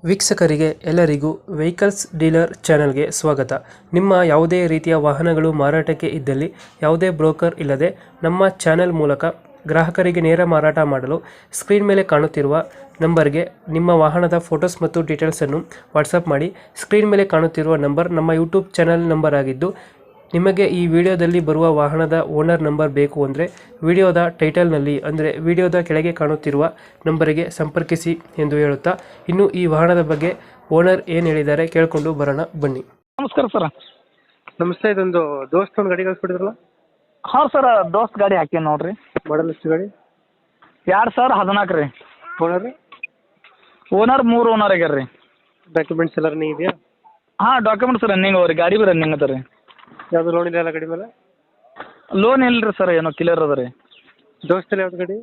ವೀಕ್ಷಕರಿಗೆ ಎಲ್ಲರಿಗೂ vehicles dealer ಚಾನೆಲ್ಗೆ ಸ್ವಾಗತ. ನಿಮ್ಮ ಯಾವುದೇ ರೀತಿಯ ವಾಹನಗಳು ಮಾರಾಟಕ್ಕೆ ಇದ್ದಲ್ಲಿ ಯಾವುದೇ ಬ್ರೋಕರ್ ಇಲ್ಲದೆ ನಮ್ಮ ಚಾನೆಲ್ ಮೂಲಕ ಗ್ರಾಹಕರಿಗೆ ನೇರ ಮಾರಾಟ ಮಾಡಲು ಸ್ಕ್ರೀನ್ ಮೇಲೆ ಕಾಣುತ್ತಿರುವ ನಂಬರ್ಗೆ ನಿಮ್ಮ ವಾಹನದ ಫೋಟೋಸ್ ಮತ್ತು ಡೀಟೇಲ್ಸನ್ನು ವಾಟ್ಸಪ್ ಮಾಡಿ. ಸ್ಕ್ರೀನ್ ಮೇಲೆ ಕಾಣುತ್ತಿರುವ ನಂಬರ್ ನಮ್ಮ ಯೂಟ್ಯೂಬ್ ಚಾನೆಲ್ ನಂಬರ್ ಆಗಿದ್ದು, ನಿಮಗೆ ಈ ವಿಡಿಯೋದಲ್ಲಿ ಬರುವ ವಾಹನದ ಓನರ್ ನಂಬರ್ ಬೇಕು ಅಂದರೆ ವಿಡಿಯೋದ ಟೈಟಲ್ನಲ್ಲಿ ಅಂದರೆ ವಿಡಿಯೋದ ಕೆಳಗೆ ಕಾಣುತ್ತಿರುವ ನಂಬರಿಗೆ ಸಂಪರ್ಕಿಸಿ ಎಂದು ಹೇಳುತ್ತಾ, ಇನ್ನು ಈ ವಾಹನದ ಬಗ್ಗೆ ಓನರ್ ಏನು ಹೇಳಿದ್ದಾರೆ ಕೇಳಿಕೊಂಡು ಬರೋಣ ಬನ್ನಿ. ನಮಸ್ಕಾರ ಸರ್. ನಮಸ್ತೆ, ಇದೊಂದು ದೋಸ್ತ್ ಒಂದು ಗಾಡಿ ಕಳಿಸ್ಬಿಟ್ಟಿದ್ರಲ್ಲ? ಹಾಂ ಸರ್, ದೋಸ್ತ್ ಗಾಡಿ ಹಾಕೀನಿ ನೋಡ್ರಿ. ಮಾಡಲ್ ಎಷ್ಟು ಗಾಡಿ? 2014 ರೀ. ಓನರ್? ಓನರ್ 3 ಓನರ್ ಆಗ್ಯಾರ ರೀ. ಡಾಕ್ಯುಮೆಂಟ್ಸ್ ಎಲ್ಲ ರನ್ನಿಂಗ್ ಇದೆಯಾ? ಹಾಂ, ಡಾಕ್ಯುಮೆಂಟ್ಸ್ ರನ್ನಿಂಗ್ ಅವ ರೀ. ಗಾಡಿ ಬಿ ರನ್ನಿಂಗ್ ಅದ ರೀ. ಯಾವುದು ಲೋನ್ ಇಲ್ಲ ಗಾಡಿ ಮೇಲೆ? ಲೋನ್ ಇಲ್ಲ ರೀ ಸರ್, ಏನೋ ಕ್ಲಿಯರ್ ಅದ ರೀ. ದೋಸ್ತಲ್ಲಿ ಯಾವ್ದು ಗಾಡಿ?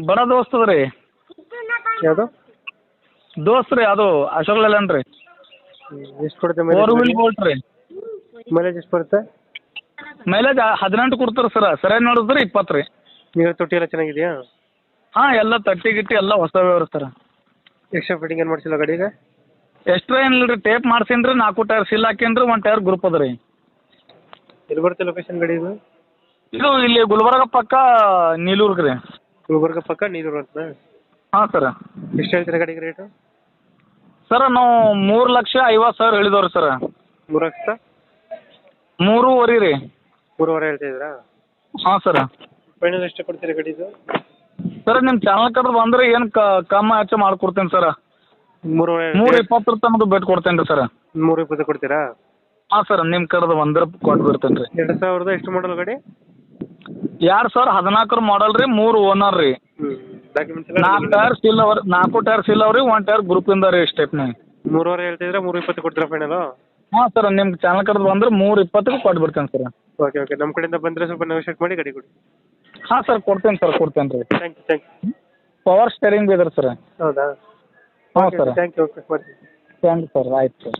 ಬಡ ದೋಸ್ತ್ ಅದ ರೀ. ಯಾವುದು ದೋಸ್ತ್ ರೀ, ಅದು ಅಶೋಕ್ ಲೇಲ್ಯಾಂಡ್ ರೀ. ಎಷ್ಟು ಕೊಡುತ್ತೆ 4 ವೀಲ್ ಬೋಲ್ಟ್ ರೀ. ಮೈಲೇಜ್ ಎಷ್ಟು ಬರುತ್ತೆ? ಮೈಲೇಜ್ 18 ಕೊಡ್ತಾರೆ ಸರ್. ಸರಿಯಾಗಿ ನೋಡಿದ್ರೆ 20 ರೀ. ನೀರು ತೊಟ್ಟಿ ಎಲ್ಲ ಚೆನ್ನಾಗಿದೆಯಾ? ಹಾಂ, ಎಲ್ಲ ತಟ್ಟಿ ಗಿಟ್ಟಿ ಎಲ್ಲ ಹೊಸವೇ ಅವ್ರಿ ಸರ್. ಎಕ್ಸ್ಟ್ರಾ ಫಿಟ್ಟಿಂಗ್ ಏನು ಮಾಡಿಸಿಲ್ಲ ಗಾಡಿಗೆ? ಎಕ್ಸ್ಟ್ರಾ ಏನಿಲ್ಲ ರೀ, ಟೇಪ್ ಮಾಡ್ಸೀನಿ ರೀ. 4 ಟೈರ್ ಸೀಲ್ ಹಾಕೀನಿ ರೀ. 1 ಟೈರ್ ಗ್ರೂಪ್ ಅದ ರೀ. ಎಲ್ಲಿ ಬರುತ್ತೆ ಲೊಕೇಶನ್ ಗಾಡಿ ಇದು? ಇದು ಇಲ್ಲಿ ಗುಲ್ಬರ್ಗ ಪಕ್ಕ ನೀಲೂರ್ಗೆ ರೀ. ಗುಲ್ಬರ್ಗ ಪಕ್ಕ ನೀರು ಅಂತ? ಹಾಂ ಸರ್. ಎಷ್ಟು ಹೇಳ್ತೀರಾ ಗಾಡಿಗೆ ರೇಟು? ಸರ್ ನಾವು 3,50,000 ಹೇಳಿದವ್ರಿ ಸರ್. 3 ಲಕ್ಷ 3.5 ರೀ. 3.5 ಹೇಳ್ತಿದ್ದೀರಾ? ಹಾಂ ಸರ್. ಫೈನಲ್ ಎಷ್ಟು ಕೊಡ್ತೀರಾ ಗಾಡಿದು? ಸರ್ ನಿಮ್ಮ ಚಾನಲ್ ಕಡೆ ಬಂದರೆ ಏನು ಕಮ್ಮಿ ಹೆಚ್ಚು ಮಾಡ್ಕೊಡ್ತೇನೆ ಸರ್. 3.20 ತನಕ ಬಿಟ್ಟು ಕೊಡ್ತೇನೆ ರೀ ಸರ್. 3.20 ಕೊಡ್ತೀರಾ? ಹಾಂ ಸರ್, ನಿಮ್ಮ ಕಡೆದು ಬಂದರೆ ಕೊಟ್ಟು ಬಿಡ್ತೇನೆ ರೀ. 2000 ಎಷ್ಟು ಮಾಡಲ್ ಗಾಡಿ? 2014 ಮಾಡಲ್ ರೀ. 3 ಓನರ್ ರೀ. ಡಾಕ್ಯುಮೆಂಟ್ಸ್ ಎಲ್ಲ 4 ಟೈರ್ ಸೀಲ್ ಅವ್ರಿ. 4 ಟೈರ್ ಸೀಲ್ ಅವ್ರಿ. 1 ಟೈರ್ ಗ್ರೂಪಿಂದ ರೀ ಸ್ಟೆಪ್ನಿ. 3.5 ಹೇಳ್ತಿದ್ರೆ 3.20 ಕೊಡ್ತೀರಾ ಫೈನಲ್? ಹಾಂ ಸರ್, ನಿಮ್ಮ ಚಾನಲ್ ಕಡೆ ಬಂದರೆ 3.20 ಕೊಟ್ಟು ಬಿಡ್ತೇನೆ ಸರ್. ಓಕೆ ಓಕೆ, ನಮ್ಮ ಕಡೆಯಿಂದ ಬಂದರೆ ಸ್ವಲ್ಪ ನೆಗೋಷಿಯೇಟ್ ಮಾಡಿ ಗಾಡಿ ಕೊಡಿ. ಹಾಂ ಸರ್, ಕೊಡ್ತೇನೆ ಸರ್, ಕೊಡ್ತೇನೆ ರೀ. Thank you. ಪವರ್ ಸ್ಟೇರಿಂಗ್ ಇದೆ ಸರ್. ಹೌದಾ? ಹಾಂ ಸರ್. Thank you. ಓಕೆ, ಮಾಡ್ತೀನಿ. Thank you sir. ಆಯ್ತು ಸರ್.